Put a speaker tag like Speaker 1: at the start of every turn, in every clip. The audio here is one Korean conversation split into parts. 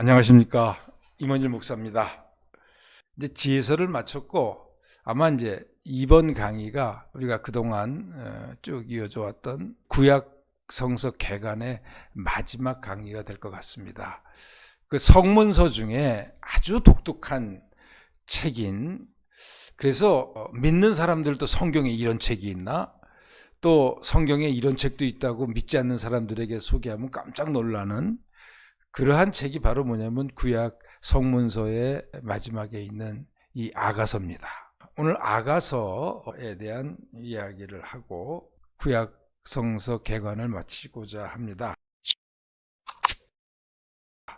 Speaker 1: 안녕하십니까, 임원일 목사입니다. 이제 지혜서를 마쳤고 아마 이제 이번 강의가 우리가 그동안 쭉 이어져 왔던 구약 성서 개관의 마지막 강의가 될 것 같습니다. 그 성문서 중에 아주 독특한 책인, 그래서 믿는 사람들도 성경에 이런 책이 있나? 또 성경에 이런 책도 있다고 믿지 않는 사람들에게 소개하면 깜짝 놀라는 그러한 책이 바로 뭐냐면 구약 성문서의 마지막에 있는 이 아가서입니다. 오늘 아가서에 대한 이야기를 하고 구약 성서 개관을 마치고자 합니다.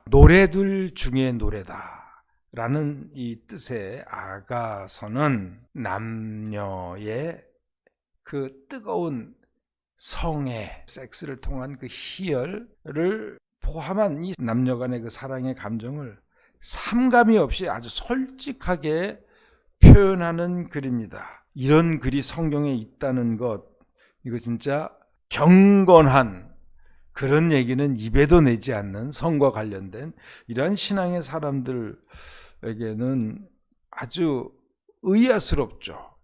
Speaker 1: 노래들 중에 노래다 라는 이 뜻의 아가서는 남녀의 그 뜨거운 성애, 섹스를 통한 그 희열을 포함한 이 남녀 간의 그 사랑의 감정을 삼감이 없이 아주 솔직하게 표현하는 글입니다. 이런 글이 성경에 있다는 것, 이거 진짜 경건한 그런 얘기는 입에도 내지 않는 성과 관련된 이러한 신앙의 사람들에게는 아주 의아스럽죠.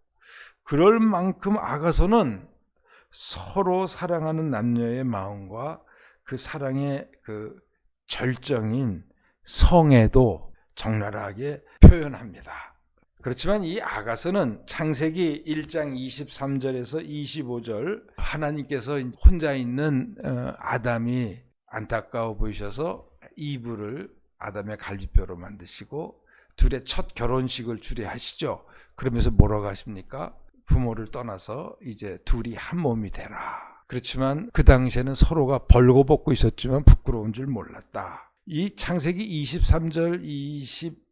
Speaker 1: 그럴 만큼 아가서는 서로 사랑하는 남녀의 마음과 그 사랑의 그 절정인 성애도 적나라하게 표현합니다. 그렇지만 이 아가서는 창세기 1장 23절에서 25절 하나님께서 혼자 있는 아담이 안타까워 보이셔서 이브를 아담의 갈비뼈로 만드시고 둘의 첫 결혼식을 주례하시죠. 그러면서 뭐라고 하십니까? 부모를 떠나서 이제 둘이 한 몸이 되라. 그렇지만 그 당시에는 서로가 벌거벗고 있었지만 부끄러운 줄 몰랐다. 이 창세기 23절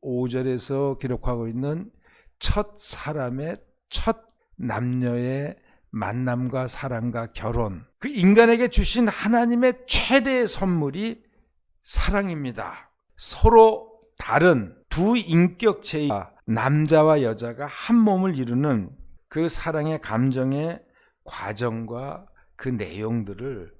Speaker 1: 25절에서 기록하고 있는 첫 사람의 첫 남녀의 만남과 사랑과 결혼, 그 인간에게 주신 하나님의 최대의 선물이 사랑입니다. 서로 다른 두 인격체의 남자와 여자가 한 몸을 이루는 그 사랑의 감정의 과정과 그 내용들을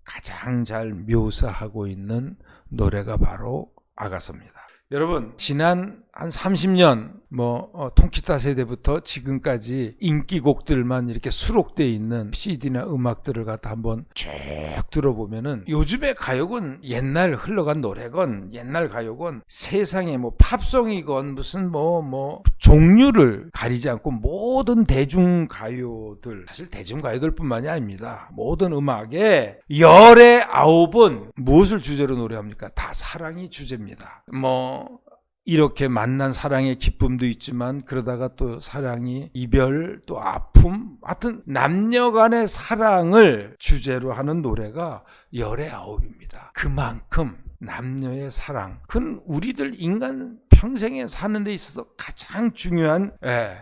Speaker 1: 가장 잘 묘사하고 있는 노래가 바로 아가서입니다. 여러분, 지난 한 30년 통기타 세대부터 지금까지 인기곡들만 이렇게 수록되어 있는 CD나 음악들을 갖다 한번 쭉 들어보면은 요즘의 가요건 옛날 흘러간 노래건 옛날 가요건 세상에 팝송이건 무슨 종류를 가리지 않고 모든 대중가요들, 사실 대중가요들뿐만이 아닙니다. 모든 음악에 열의 9은 무엇을 주제로 노래합니까? 다 사랑이 주제입니다. 이렇게 만난 사랑의 기쁨도 있지만 그러다가 또 사랑이 이별 또 아픔, 하여튼 남녀 간의 사랑을 주제로 하는 노래가 열의 9입니다. 그만큼 남녀의 사랑, 그건 우리들 인간 평생에 사는 데 있어서 가장 중요한,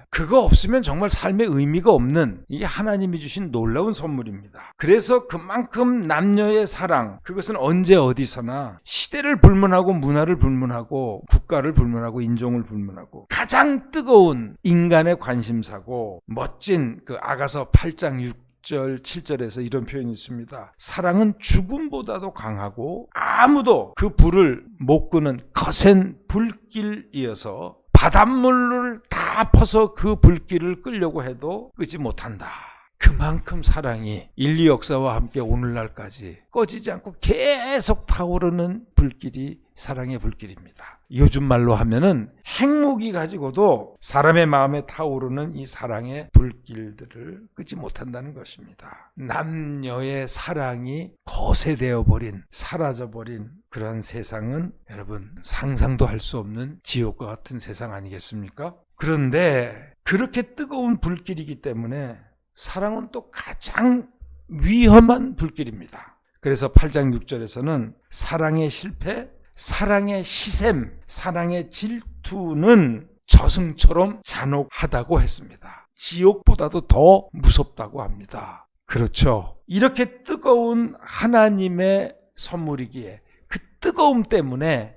Speaker 1: 그거 없으면 정말 삶의 의미가 없는 이 하나님이 주신 놀라운 선물입니다. 그래서 그만큼 남녀의 사랑, 그것은 언제 어디서나 시대를 불문하고 문화를 불문하고 국가를 불문하고 인종을 불문하고 가장 뜨거운 인간의 관심사고, 멋진 그 아가서 8장 6절 7절에서 이런 표현이 있습니다. 사랑은 죽음보다도 강하고 아무도 그 불을 못 끄는 거센 불길이어서 바닷물을 다 퍼서 그 불길을 끄려고 해도 끄지 못한다. 그만큼 사랑이 인류 역사와 함께 오늘날까지 꺼지지 않고 계속 타오르는 불길이 사랑의 불길입니다. 요즘 말로 하면은 핵무기 가지고도 사람의 마음에 타오르는 이 사랑의 불길들을 끄지 못한다는 것입니다. 남녀의 사랑이 거세되어 버린, 사라져 버린 그런 세상은 여러분 상상도 할 수 없는 지옥과 같은 세상 아니겠습니까? 그런데 그렇게 뜨거운 불길이기 때문에 사랑은 또 가장 위험한 불길입니다. 그래서 8장 6절에서는 사랑의 실패, 사랑의 시샘, 사랑의 질투는 저승처럼 잔혹하다고 했습니다. 지옥보다도 더 무섭다고 합니다. 그렇죠. 이렇게 뜨거운 하나님의 선물이기에 그 뜨거움 때문에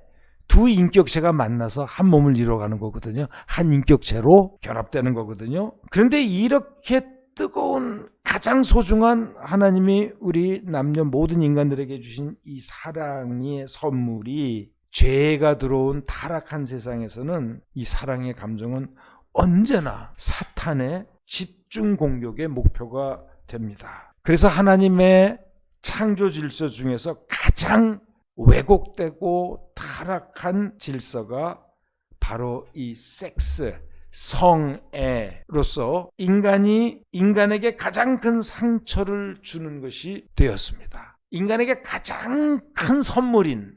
Speaker 1: 두 인격체가 만나서 한 몸을 이뤄가는 거거든요. 한 인격체로 결합되는 거거든요. 그런데 이렇게 뜨거운 가장 소중한 하나님이 우리 남녀 모든 인간들에게 주신 이 사랑의 선물이 죄가 들어온 타락한 세상에서는 이 사랑의 감정은 언제나 사탄의 집중 공격의 목표가 됩니다. 그래서 하나님의 창조 질서 중에서 가장 왜곡되고 타락한 질서가 바로 이 섹스, 성애로서 인간에게 가장 큰 상처를 주는 것이 되었습니다. 인간에게 가장 큰 선물인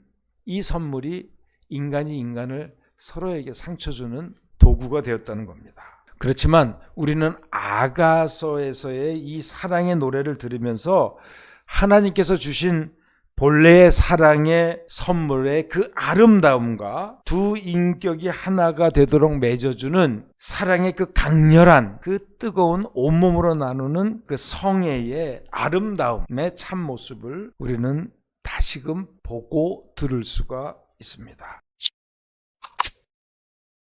Speaker 1: 이 선물이 인간이 인간을 서로에게 상처 주는 도구가 되었다는 겁니다. 그렇지만 우리는 아가서에서의 이 사랑의 노래를 들으면서 하나님께서 주신 본래의 사랑의 선물의 그 아름다움과 두 인격이 하나가 되도록 맺어주는 사랑의 그 강렬한, 그 뜨거운 온몸으로 나누는 그 성애의 아름다움의 참모습을 우리는 다시금 보고 들을 수가 있습니다.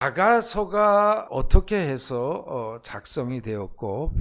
Speaker 1: 아가서가 어떻게 해서 작성이 되었고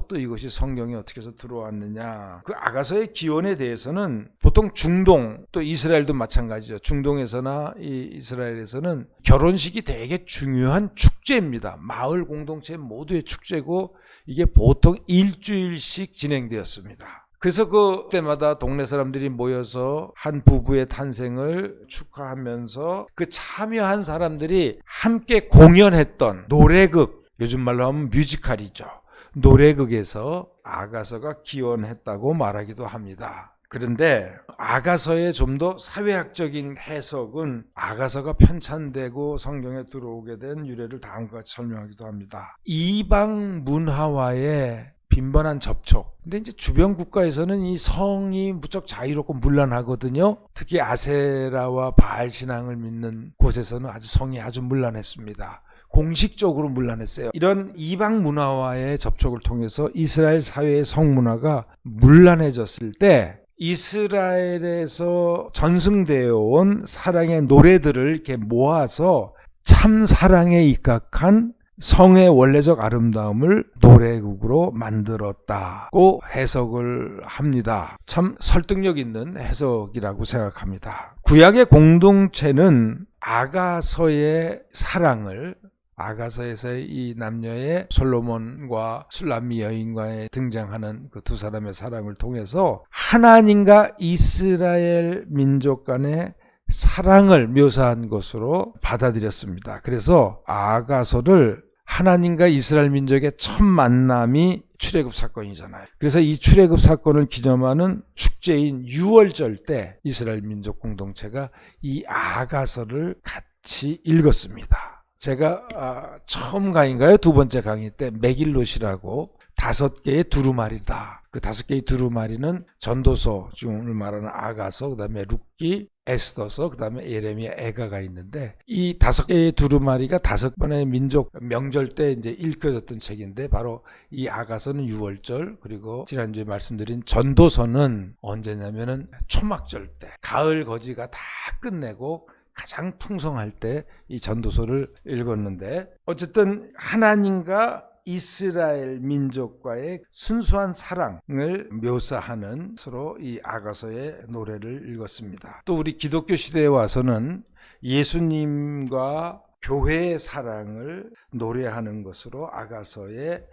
Speaker 1: 또 이것이 성경에 어떻게 해서 들어왔느냐, 그 아가서의 기원에 대해서는 보통 중동, 또 이스라엘도 마찬가지죠. 중동에서나 이스라엘에서는 결혼식이 되게 중요한 축제입니다. 마을 공동체 모두의 축제고 이게 보통 일주일씩 진행되었습니다. 그래서 그때마다 동네 사람들이 모여서 한 부부의 탄생을 축하하면서 그 참여한 사람들이 함께 공연했던 노래극, 요즘 말로 하면 뮤지컬이죠. 노래극에서 아가서가 기원했다고 말하기도 합니다. 그런데 아가서의 좀 더 사회학적인 해석은 아가서가 편찬되고 성경에 들어오게 된 유래를 다음과 같이 설명하기도 합니다. 이방 문화와의 빈번한 접촉. 근데 이제 주변 국가에서는 이 성이 무척 자유롭고 문란하거든요. 특히 아세라와 바알 신앙을 믿는 곳에서는 성이 아주 문란했습니다. 공식적으로 문란했어요. 이런 이방 문화와의 접촉을 통해서 이스라엘 사회의 성문화가 문란해졌을 때 이스라엘에서 전승되어 온 사랑의 노래들을 이렇게 모아서 참 사랑에 입각한 성의 원래적 아름다움을 노래극으로 만들었다고 해석을 합니다. 참 설득력 있는 해석이라고 생각합니다. 구약의 공동체는 아가서의 사랑을, 아가서에서의 이 남녀의 솔로몬과 술람미 여인과의 등장하는 그 두 사람의 사랑을 통해서 하나님과 이스라엘 민족 간의 사랑을 묘사한 것으로 받아들였습니다. 그래서 아가서를 하나님과 이스라엘 민족의 첫 만남이 출애굽 사건이잖아요. 그래서 이 출애굽 사건을 기념하는 축제인 유월절 때 이스라엘 민족 공동체가 이 아가서를 같이 읽었습니다. 제가 처음 강의인가요? 두 번째 강의 때 메길롯이라고 5개의 두루마리다. 그 5개의 두루마리는 전도서, 지금 오늘 말하는 아가서, 그 다음에 룻기, 에스더서, 그 다음에 예레미야, 에가가 있는데 이 5개의 두루마리가 5번의 민족 명절 때 이제 읽혀졌던 책인데 바로 이 아가서는 유월절, 그리고 지난주에 말씀드린 전도서는 언제냐면은 초막절 때, 가을 거지가 다 끝내고 가장 풍성할 때 이 전도서를 읽었는데, 어쨌든 하나님과 이스라엘 민족과의 순수한 사랑을 묘사하는 서로 이 아가서의 노래를 읽었습니다. 또 우리 기독교 시대에 와서는 예수님과 교회의 사랑을 노래하는 것으로 아가서의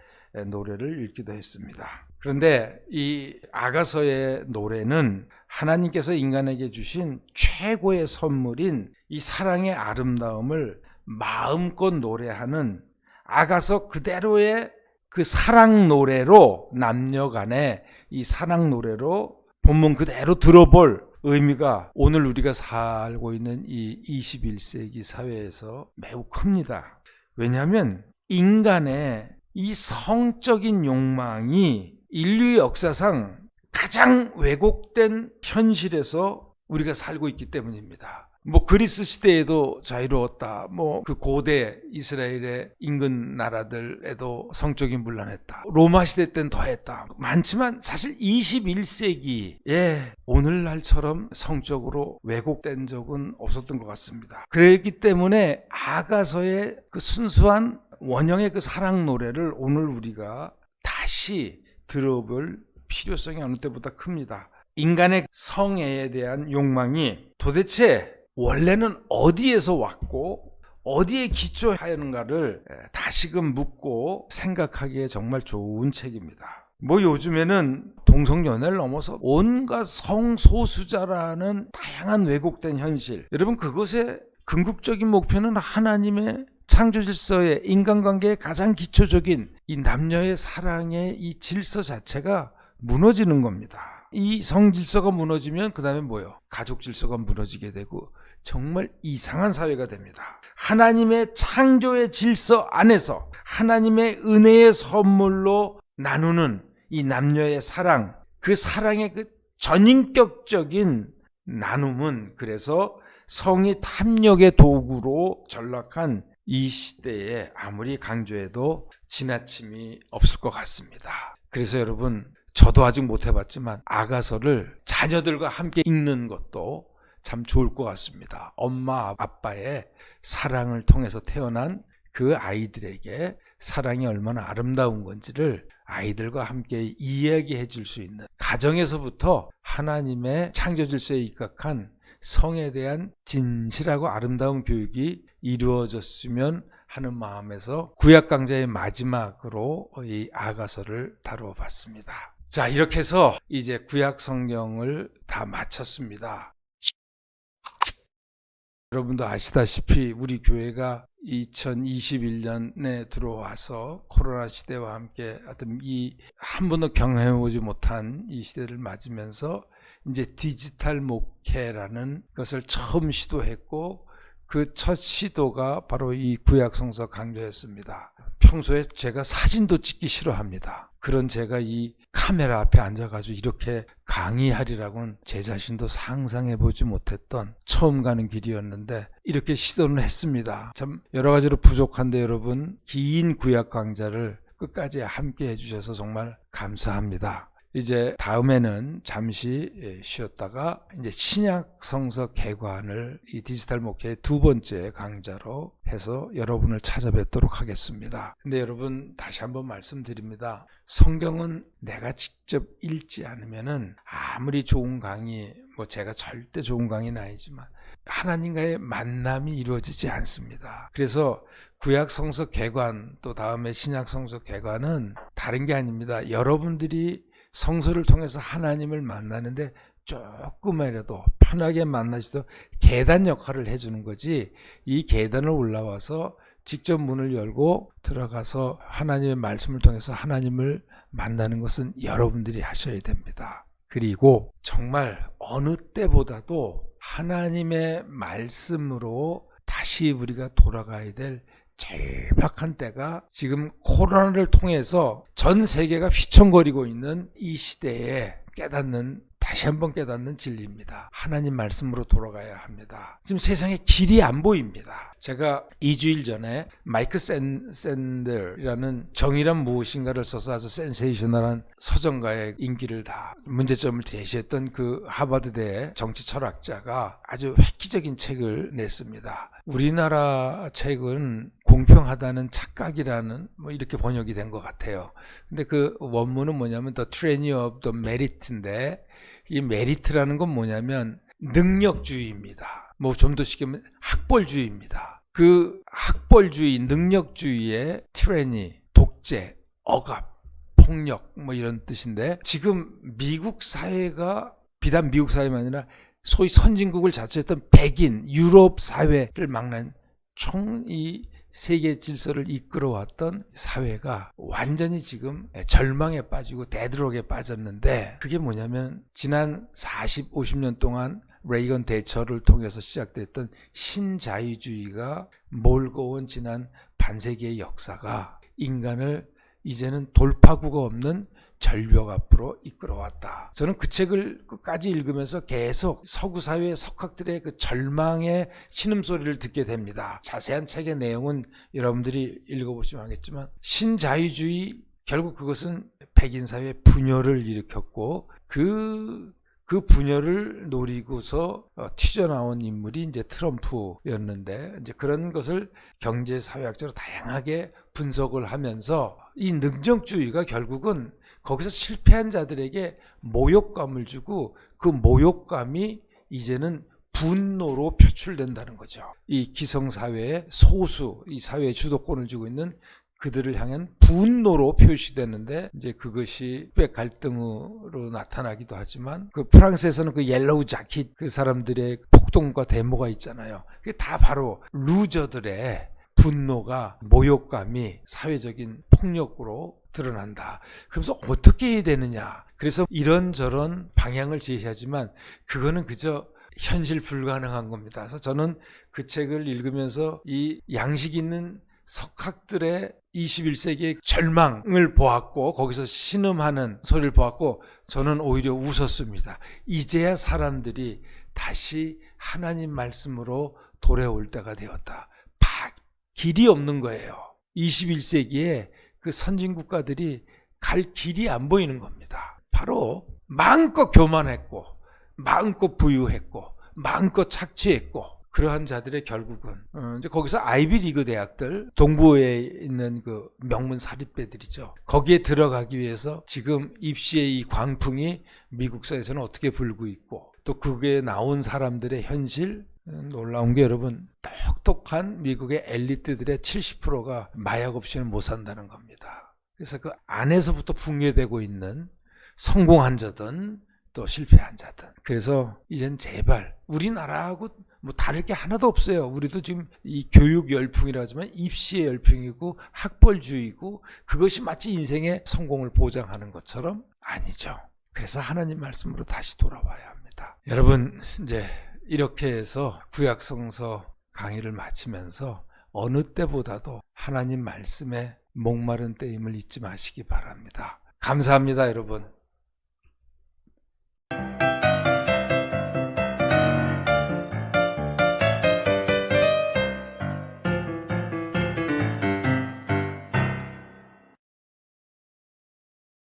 Speaker 1: 노래를 읽기도 했습니다. 그런데 이 아가서의 노래는 하나님께서 인간에게 주신 최고의 선물인 이 사랑의 아름다움을 마음껏 노래하는 아가서 그대로의 그 사랑 노래로, 남녀 간의 이 사랑 노래로 본문 그대로 들어볼 의미가 오늘 우리가 살고 있는 이 21세기 사회에서 매우 큽니다. 왜냐하면 인간의 이 성적인 욕망이 인류 역사상 가장 왜곡된 현실에서 우리가 살고 있기 때문입니다. 그리스 시대에도 자유로웠다. 그 고대 이스라엘의 인근 나라들에도 성적인 문란했다. 로마 시대 때는 더했다. 많지만 사실 21세기에 오늘날처럼 성적으로 왜곡된 적은 없었던 것 같습니다. 그렇기 때문에 아가서의 그 순수한 원형의 그 사랑 노래를 오늘 우리가 다시 들어볼 필요성이 어느 때보다 큽니다. 인간의 성애에 대한 욕망이 도대체 원래는 어디에서 왔고 어디에 기초하는가를 다시금 묻고 생각하기에 정말 좋은 책입니다. 뭐 요즘에는 동성연애를 넘어서 온갖 성소수자라는 다양한 왜곡된 현실, 여러분 그것의 궁극적인 목표는 하나님의 창조 질서의 인간관계의 가장 기초적인 이 남녀의 사랑의 이 질서 자체가 무너지는 겁니다. 이 성질서가 무너지면 그 다음에 뭐예요? 가족 질서가 무너지게 되고 정말 이상한 사회가 됩니다. 하나님의 창조의 질서 안에서 하나님의 은혜의 선물로 나누는 이 남녀의 사랑, 그 사랑의 그 전인격적인 나눔은 그래서 성이 탐욕의 도구로 전락한 이 시대에 아무리 강조해도 지나침이 없을 것 같습니다. 그래서 여러분, 저도 아직 못 해봤지만 아가서를 자녀들과 함께 읽는 것도 참 좋을 것 같습니다. 엄마 아빠의 사랑을 통해서 태어난 그 아이들에게 사랑이 얼마나 아름다운 건지를 아이들과 함께 이야기해 줄 수 있는, 가정에서부터 하나님의 창조 질서에 입각한 성에 대한 진실하고 아름다운 교육이 이루어졌으면 하는 마음에서 구약 강좌의 마지막으로 이 아가서를 다루어 봤습니다. 자, 이렇게 해서 이제 구약 성경을 다 마쳤습니다. 여러분도 아시다시피 우리 교회가 2021년에 들어와서 코로나 시대와 함께 하여튼 이 한 번도 경험해보지 못한 이 시대를 맞으면서 이제 디지털 목회라는 것을 처음 시도했고, 그 첫 시도가 바로 이 구약 성서 강좌였습니다. 평소에 제가 사진도 찍기 싫어합니다. 그런 제가 이 카메라 앞에 앉아가지고 이렇게 강의하리라고는 제 자신도 상상해보지 못했던 처음 가는 길이었는데 이렇게 시도는 했습니다. 참 여러 가지로 부족한데 여러분, 긴 구약 강좌를 끝까지 함께 해주셔서 정말 감사합니다. 이제 다음에는 잠시 쉬었다가 이제 신약 성서 개관을 이 디지털 목회의 두 번째 강좌로 해서 여러분을 찾아뵙도록 하겠습니다. 근데 여러분, 다시 한번 말씀드립니다. 성경은 내가 직접 읽지 않으면은 아무리 좋은 강의, 뭐 제가 절대 좋은 강의는 아니지만 하나님과의 만남이 이루어지지 않습니다. 그래서 구약 성서 개관 또 다음에 신약 성서 개관은 다른 게 아닙니다. 여러분들이 성서를 통해서 하나님을 만나는데 조금이라도 편하게 만나시도록 계단 역할을 해주는 거지, 이 계단을 올라와서 직접 문을 열고 들어가서 하나님의 말씀을 통해서 하나님을 만나는 것은 여러분들이 하셔야 됩니다. 그리고 정말 어느 때보다도 하나님의 말씀으로 다시 우리가 돌아가야 될 절박한 때가 지금 코로나를 통해서 전 세계가 휘청거리고 있는 이 시대에 다시 한번 깨닫는 진리입니다. 하나님 말씀으로 돌아가야 합니다. 지금 세상에 길이 안 보입니다. 제가 2주일 전에 마이크 샌들이라는 정의란 무엇인가를 써서 아주 센세이셔널한 서정가의 인기를 다 문제점을 제시했던 그 하버드대 정치 철학자가 아주 획기적인 책을 냈습니다. 우리나라 책은 공평하다는 착각이라는 뭐 이렇게 번역이 된 것 같아요. 근데 그 원문은 뭐냐면 The Tyranny of the Merit인데, 이 메리트라는 건 뭐냐면 능력주의입니다. 뭐 좀 더 쉽게 말하면 학벌주의입니다. 그 학벌주의, 능력주의의 tyranny, 독재, 억압, 폭력 뭐 이런 뜻인데, 지금 미국 사회가 비단 미국 사회만 아니라 소위 선진국을 자처했던 백인, 유럽 사회를 막는 이 세계 질서를 이끌어왔던 사회가 완전히 지금 절망에 빠지고 데드록에 빠졌는데, 그게 뭐냐면 지난 40, 50년 동안 레이건 대처를 통해서 시작됐던 신자유주의가 몰고 온 지난 반세기의 역사가 인간을 이제는 돌파구가 없는 절벽 앞으로 이끌어왔다. 저는 그 책을 끝까지 읽으면서 계속 서구 사회의 석학들의 그 절망의 신음소리를 듣게 됩니다. 자세한 책의 내용은 여러분들이 읽어보시면 알겠지만, 신자유주의, 결국 그것은 백인 사회의 분열을 일으켰고, 그 분열을 노리고서 튀어나온 인물이 이제 트럼프였는데, 이제 그런 것을 경제 사회학적으로 다양하게 분석을 하면서 이 능력주의가 결국은 거기서 실패한 자들에게 모욕감을 주고, 그 모욕감이 이제는 분노로 표출된다는 거죠. 이 기성사회의 소수, 이 사회의 주도권을 쥐고 있는 그들을 향한 분노로 표시되는데, 이제 그것이 꽤 갈등으로 나타나기도 하지만, 그 프랑스에서는 그 옐로우 자켓 그 사람들의 폭동과 데모가 있잖아요. 그게 다 바로 루저들의 분노가, 모욕감이 사회적인 폭력으로 드러난다. 그러면서 어떻게 해야 되느냐. 그래서 이런저런 방향을 제시하지만 그거는 그저 현실 불가능한 겁니다. 그래서 저는 그 책을 읽으면서 이 양식 있는 석학들의 21세기의 절망을 보았고, 거기서 신음하는 소리를 보았고, 저는 오히려 웃었습니다. 이제야 사람들이 다시 하나님 말씀으로 돌아올 때가 되었다. 길이 없는 거예요. 21세기에 그 선진국가들이 갈 길이 안 보이는 겁니다. 바로 마음껏 교만했고, 마음껏 부유했고, 마음껏 착취했고, 그러한 자들의 결국은 이제 거기서 아이비리그 대학들, 동부에 있는 그 명문 사립대들이죠. 거기에 들어가기 위해서 지금 입시의 이 광풍이 미국 사회에서는 어떻게 불고 있고, 또 그게 나온 사람들의 현실, 놀라운 게 여러분, 똑똑한 미국의 엘리트들의 70%가 마약 없이는 못 산다는 겁니다. 그래서 그 안에서부터 붕괴되고 있는 성공한 자든 또 실패한 자든. 그래서 이젠 제발 우리나라하고 뭐 다를 게 하나도 없어요. 우리도 지금 이 교육 열풍이라 하지만 입시의 열풍이고 학벌주의고, 그것이 마치 인생의 성공을 보장하는 것처럼 아니죠. 그래서 하나님 말씀으로 다시 돌아와야 합니다. 여러분, 이제 이렇게 해서 구약성서 강의를 마치면서 어느 때보다도 하나님 말씀에 목마른 때임을 잊지 마시기 바랍니다. 감사합니다, 여러분.